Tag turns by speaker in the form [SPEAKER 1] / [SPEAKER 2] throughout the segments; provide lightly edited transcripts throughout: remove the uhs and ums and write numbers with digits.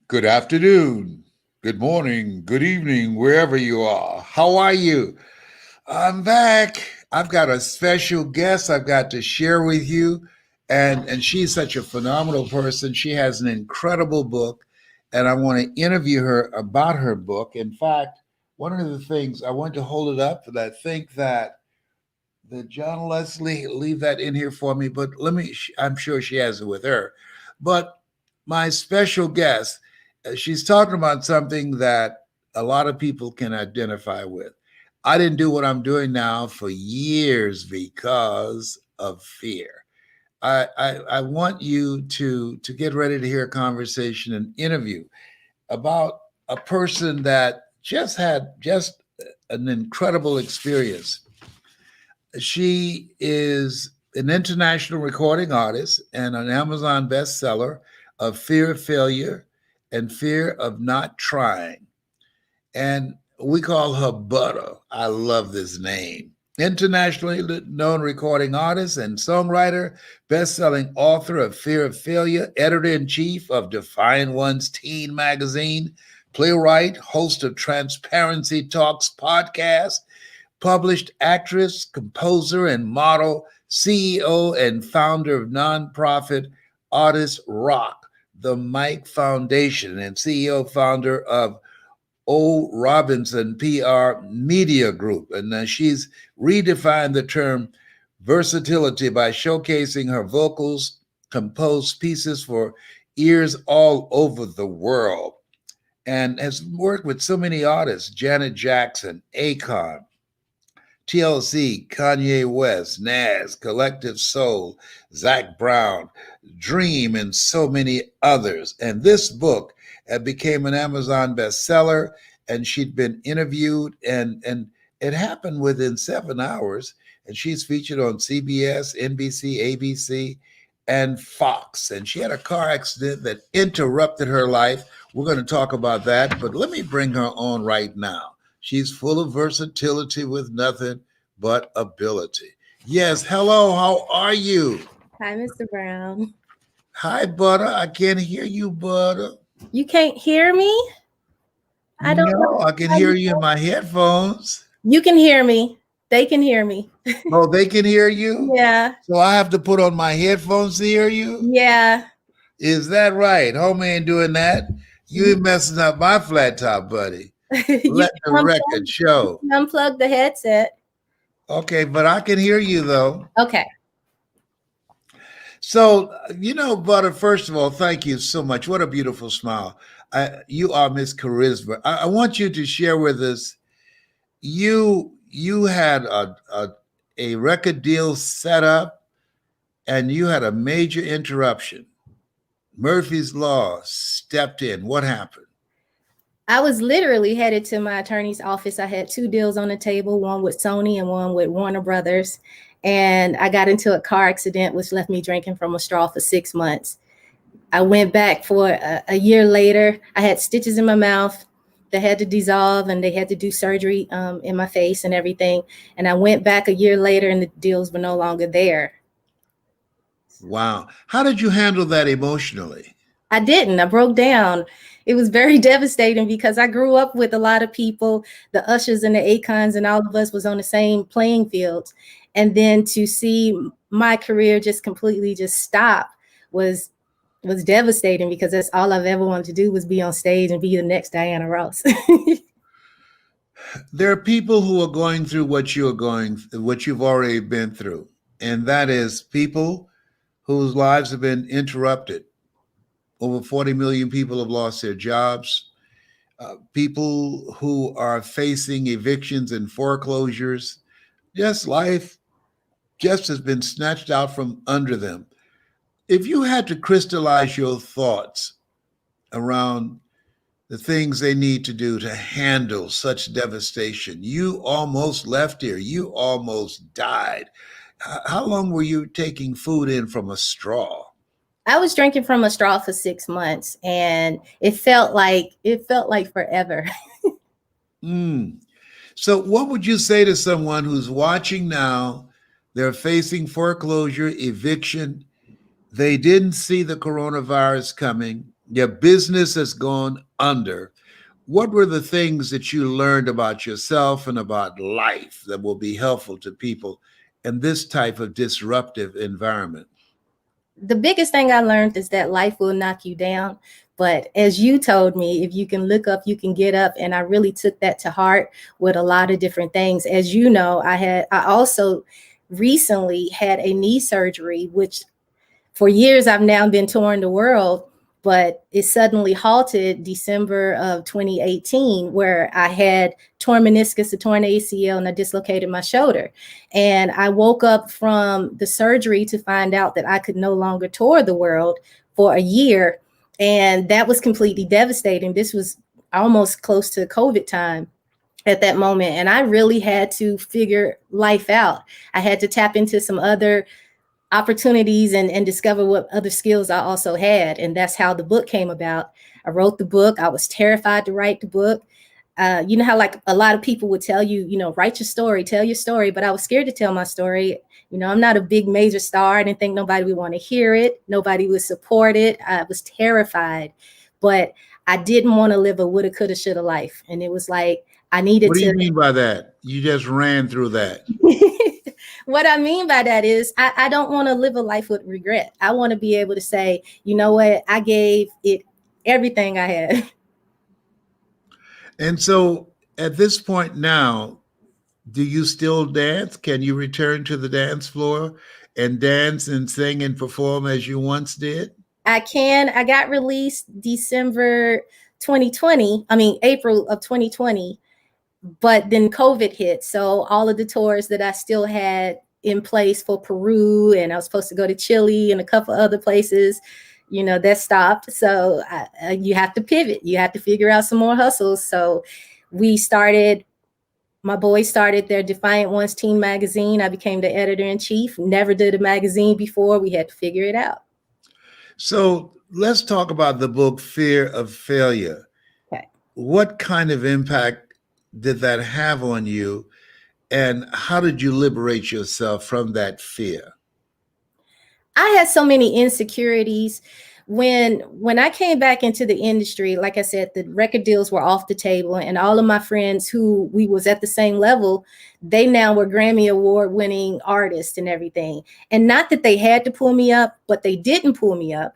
[SPEAKER 1] Good afternoon, good morning, good evening, wherever you are. How are you? I'm back. I've got a special guest I've got to share with you. And she's such a phenomenal person. She has an incredible book, and I want to interview her about her book. In fact, one of the things I want to hold it up, and I think that John Leslie leave that in here for me, but I'm sure she has it with her. But my special guest, she's talking about something that a lot of people can identify with. I didn't do what I'm doing now for years because of fear. I want you to get ready to hear a conversation, an interview about a person that just had just an incredible experience. She is an international recording artist and an Amazon bestseller of Fear of Failure and Fear of Not Trying. And we call her Butta. I love this name. Internationally known recording artist and songwriter, best-selling author of Fear of Failure, editor-in-chief of Define One's Teen magazine, playwright, host of Transparency Talks podcast, published actress, composer, and model, CEO and founder of nonprofit Artist Rock, the Mike Foundation, and CEO founder of O.Robinson PR Media Group. And she's redefined the term versatility by showcasing her vocals, composed pieces for ears all over the world, and has worked with so many artists: Janet Jackson, Akon, TLC, Kanye West, Nas, Collective Soul, Zach Brown, Dream, and so many others. And this book became an Amazon bestseller, and she'd been interviewed, and it happened within 7 hours. And she's featured on CBS, NBC, ABC, and Fox. And she had a car accident that interrupted her life. We're going to talk about that, but let me bring her on right now. She's full of versatility with nothing but ability. Yes, hello, how are you?
[SPEAKER 2] Hi, Mr. Brown.
[SPEAKER 1] Hi, Butter. I can't hear you, Butter.
[SPEAKER 2] You can't hear me? I don't
[SPEAKER 1] No,
[SPEAKER 2] know.
[SPEAKER 1] I can hear you in my headphones.
[SPEAKER 2] You can hear me. They can hear me.
[SPEAKER 1] Oh, they can hear you?
[SPEAKER 2] Yeah.
[SPEAKER 1] So I have to put on my headphones to hear you?
[SPEAKER 2] Yeah.
[SPEAKER 1] Is that right? Homie ain't doing that. You ain't messing up my flat top, buddy. Let the record show.
[SPEAKER 2] Unplug the headset.
[SPEAKER 1] Okay, but I can hear you though.
[SPEAKER 2] Okay.
[SPEAKER 1] So, Butter, first of all, thank you so much. What a beautiful smile. You are Miss Charisma. I want you to share with us, you had a record deal set up and you had a major interruption. Murphy's Law stepped in. What happened?
[SPEAKER 2] I was literally headed to my attorney's office. I had 2 deals on the table, one with Sony and one with Warner Brothers. And I got into a car accident, which left me drinking from a straw for 6 months. I went back for a year later. I had stitches in my mouth that had to dissolve, and they had to do surgery in my face and everything. And I went back a year later, and the deals were no longer there.
[SPEAKER 1] Wow. How did you handle that emotionally?
[SPEAKER 2] I didn't. I broke down. It was very devastating because I grew up with a lot of people, the Ushers and the Akons, and all of us was on the same playing fields. And then to see my career just completely just stop was devastating, because that's all I've ever wanted to do, was be on stage and be the next Diana Ross.
[SPEAKER 1] There are people who are going through what you've already been through. And that is people whose lives have been interrupted. Over 40 million people have lost their jobs. People who are facing evictions and foreclosures. Life just has been snatched out from under them. If you had to crystallize your thoughts around the things they need to do to handle such devastation, you almost left here. You almost died. How long were you taking food in from a straw?
[SPEAKER 2] I was drinking from a straw for 6 months, and it felt like forever.
[SPEAKER 1] So what would you say to someone who's watching now? They're facing foreclosure, eviction. They didn't see the coronavirus coming. Your business has gone under. What were the things that you learned about yourself and about life that will be helpful to people in this type of disruptive environment?
[SPEAKER 2] The biggest thing I learned is that life will knock you down. But as you told me, if you can look up, you can get up. And I really took that to heart with a lot of different things. As you know, I also recently had a knee surgery, which for years I've now been touring the world, but it suddenly halted December of 2018, where I had torn meniscus, a torn ACL, and I dislocated my shoulder. And I woke up from the surgery to find out that I could no longer tour the world for a year. And that was completely devastating. This was almost close to COVID time at that moment. And I really had to figure life out. I had to tap into some other opportunities and discover what other skills I also had. And that's how the book came about. I wrote the book. I was terrified to write the book. You know how like a lot of people would tell you, write your story, tell your story, but I was scared to tell my story. I'm not a big major star. I didn't think nobody would want to hear it. Nobody would support it. I was terrified, but I didn't want to live a woulda, coulda, shoulda life. And it was like, I needed
[SPEAKER 1] What do
[SPEAKER 2] to.
[SPEAKER 1] you mean by that? You just ran through that.
[SPEAKER 2] What I mean by that is I don't want to live a life with regret. I want to be able to say, you know what, I gave it everything I had.
[SPEAKER 1] And so at this point now, do you still dance? Can you return to the dance floor and dance and sing and perform as you once did?
[SPEAKER 2] I can. I got released December 2020. I mean, April of 2020. But then COVID hit. So all of the tours that I still had in place for Peru, and I was supposed to go to Chile and a couple other places, that stopped. So you have to pivot. You have to figure out some more hustles. So my boys started their Defiant Ones teen magazine. I became the editor-in-chief. Never did a magazine before. We had to figure it out.
[SPEAKER 1] So let's talk about the book, Fear of Failure.
[SPEAKER 2] Okay.
[SPEAKER 1] What kind of impact did that have on you? And how did you liberate yourself from that fear?
[SPEAKER 2] I had so many insecurities. When I came back into the industry, like I said, the record deals were off the table, and all of my friends who we was at the same level, they now were Grammy Award winning artists and everything. And not that they had to pull me up, but they didn't pull me up.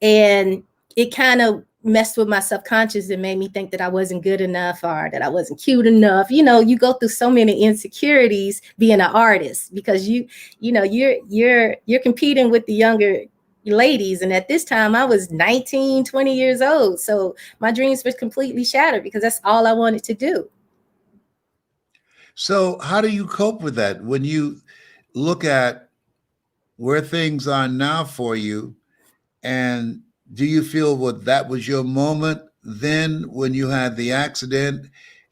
[SPEAKER 2] And it kind of messed with my subconscious and made me think that I wasn't good enough or that I wasn't cute enough. You go through so many insecurities being an artist because you're competing with the younger ladies. And at this time I was 19, 20 years old. So my dreams were completely shattered because that's all I wanted to do.
[SPEAKER 1] So how do you cope with that when you look at where things are now for you? And do you feel that was your moment then when you had the accident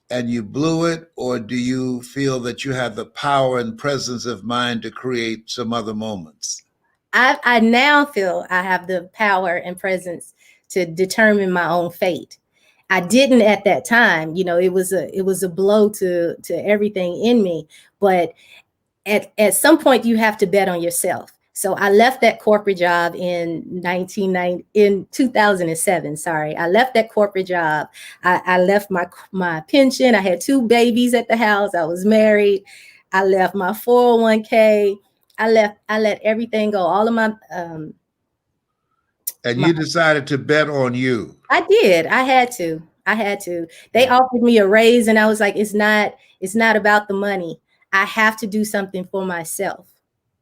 [SPEAKER 1] and you blew it? Or do you feel that you have the power and presence of mind to create some other moments?
[SPEAKER 2] I now feel I have the power and presence to determine my own fate. I didn't at that time. It was a blow to everything in me. But at some point you have to bet on yourself. So I left that corporate job in 2007. Sorry, I left that corporate job. I left my pension. I had 2 babies at the house. I was married. I left my 401k. I let everything go. All of my
[SPEAKER 1] and you decided to bet on you.
[SPEAKER 2] I did. I had to. They offered me a raise, and I was like, it's not about the money. I have to do something for myself.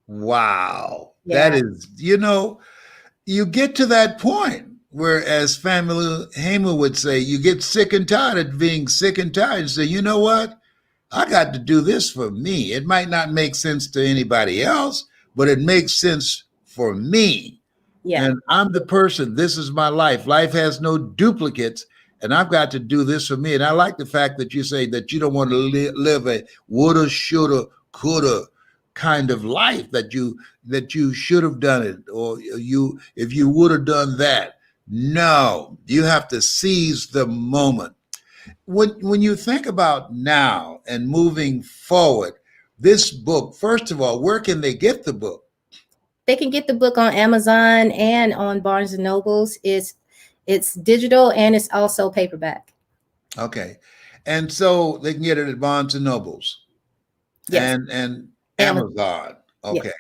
[SPEAKER 1] Wow.
[SPEAKER 2] Yeah.
[SPEAKER 1] That is, you get to that point where, as Family Hamer would say, you get sick and tired of being sick and tired and say, you know what? I got to do this for me. It might not make sense to anybody else, but it makes sense for me.
[SPEAKER 2] Yeah.
[SPEAKER 1] And I'm the person, this is my life. Life has no duplicates, and I've got to do this for me. And I like the fact that you say that you don't want to live a woulda, shoulda, coulda kind of life, that you should have done it, or if you would have done that. No, you have to seize the moment. When you think about now and moving forward, this book, first of all, where can they get the book?
[SPEAKER 2] They can get the book on Amazon and on Barnes and Nobles. It's digital and it's also paperback.
[SPEAKER 1] Okay. And so they can get it at Barnes and Nobles
[SPEAKER 2] Yes.
[SPEAKER 1] and
[SPEAKER 2] Amazon.
[SPEAKER 1] Amazon.
[SPEAKER 2] Yes.
[SPEAKER 1] Okay.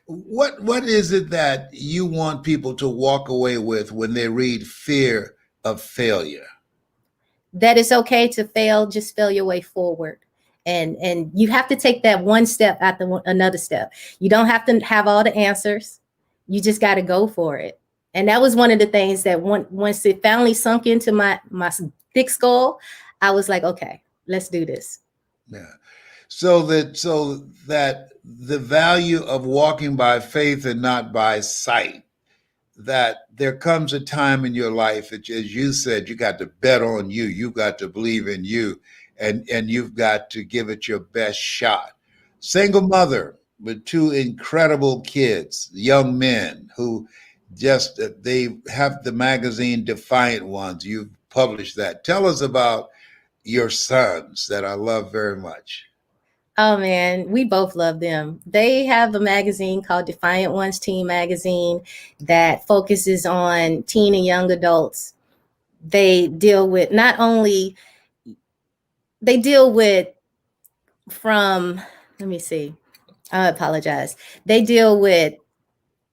[SPEAKER 1] What is it that you want people to walk away with when they read Fear of Failure?
[SPEAKER 2] That it's okay to fail, just fail your way forward. And you have to take that one step after another step. You don't have to have all the answers. You just got to go for it. And that was one of the things that once it finally sunk into my thick skull, I was like, okay, let's do this.
[SPEAKER 1] Yeah. So that the value of walking by faith and not by sight, that there comes a time in your life that, as you said, you got to bet on you. You got to believe in you, and you've got to give it your best shot. Single mother with two incredible kids, young men who just they have the magazine Defiant Ones. You've published that. Tell us about your sons that I love very much.
[SPEAKER 2] Oh man, we both love them. They have a magazine called Defiant Ones Teen Magazine that focuses on teen and young adults. They deal with not only they deal with from let me see. I apologize. They deal with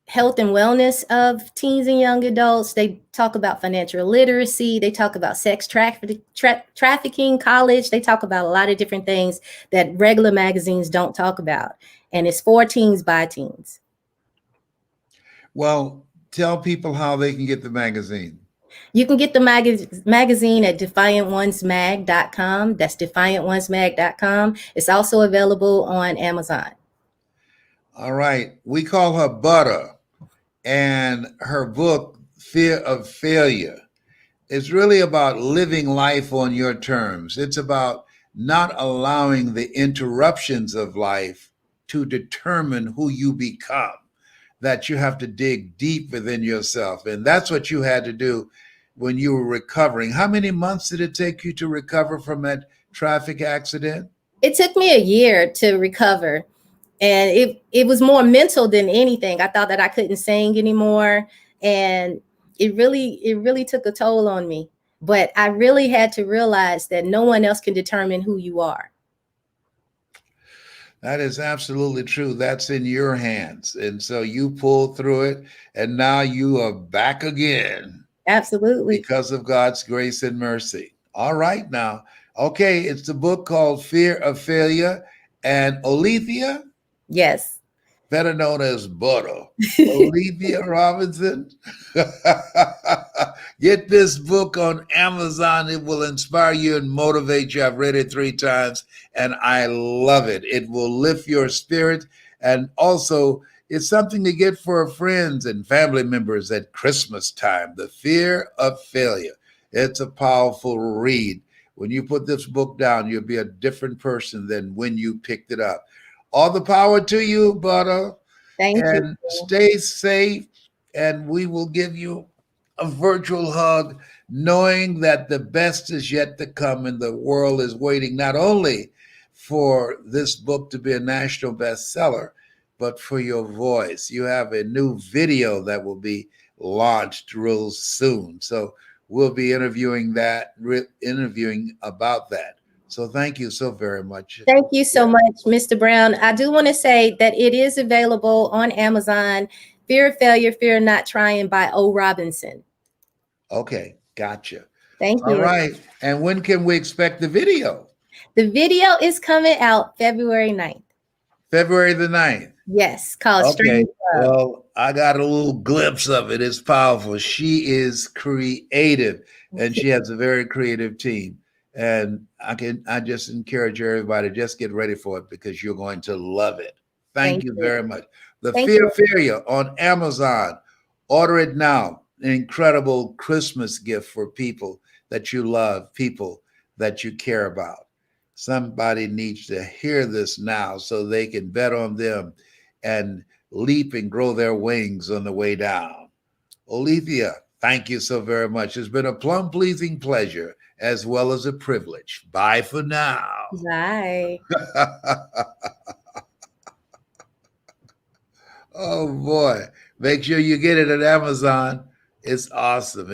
[SPEAKER 2] health and wellness of teens and young adults. They talk about financial literacy. They talk about sex trafficking, college. They talk about a lot of different things that regular magazines don't talk about. And it's for teens by teens.
[SPEAKER 1] Well, tell people how they can get the magazine.
[SPEAKER 2] You can get the magazine at defiantonesmag.com. That's defiantonesmag.com. It's also available on Amazon.
[SPEAKER 1] All right. We call her Butta, and her book, Fear of Failure, is really about living life on your terms. It's about not allowing the interruptions of life to determine who you become, that you have to dig deep within yourself. And that's what you had to do when you were recovering. How many months did it take you to recover from that traffic accident?
[SPEAKER 2] It took me a year to recover. And it was more mental than anything. I thought that I couldn't sing anymore. And it really took a toll on me. But I really had to realize that no one else can determine who you are.
[SPEAKER 1] That is absolutely true. That's in your hands. And so you pulled through it, and now you are back again
[SPEAKER 2] Absolutely.
[SPEAKER 1] because of God's grace and mercy. All right, now. Okay, it's the book called Fear of Failure. And Olethea,
[SPEAKER 2] Yes.
[SPEAKER 1] better known as Butta, Olethea Robinson. Get this book on Amazon. It will inspire you and motivate you. I've read it 3 times and I love it. It will lift your spirit. And also, it's something to get for friends and family members at Christmas time. The Fear of Failure. It's a powerful read. When you put this book down, you'll be a different person than when you picked it up. All the power to you, Butta,
[SPEAKER 2] Thank you.
[SPEAKER 1] and stay safe. And we will give you a virtual hug, knowing that the best is yet to come and the world is waiting not only for this book to be a national bestseller, but for your voice. You have a new video that will be launched real soon. So we'll be interviewing about that. So thank you so very much.
[SPEAKER 2] Thank you so much, Mr. Brown. I do want to say that it is available on Amazon. Fear of Failure, Fear of Not Trying by O.Robinson.
[SPEAKER 1] Okay, gotcha.
[SPEAKER 2] Thank
[SPEAKER 1] All
[SPEAKER 2] you.
[SPEAKER 1] right. And when can we expect the video?
[SPEAKER 2] The video is coming out February 9th.
[SPEAKER 1] February the 9th.
[SPEAKER 2] Yes, called
[SPEAKER 1] Okay.
[SPEAKER 2] Strange Love.
[SPEAKER 1] Well, I got a little glimpse of it. It's powerful. She is creative and she has a very creative team. And I just encourage everybody, just get ready for it because you're going to love it. Thank you very much. The
[SPEAKER 2] Thank
[SPEAKER 1] Fear
[SPEAKER 2] you.
[SPEAKER 1] of Failure on Amazon. Order it now. An incredible Christmas gift for people that you love, people that you care about. Somebody needs to hear this now so they can bet on them and leap and grow their wings on the way down. Olethea, thank you so very much. It's been a plum pleasing pleasure as well as a privilege. Bye for now.
[SPEAKER 2] Bye.
[SPEAKER 1] Oh boy. Make sure you get it at Amazon. It's awesome.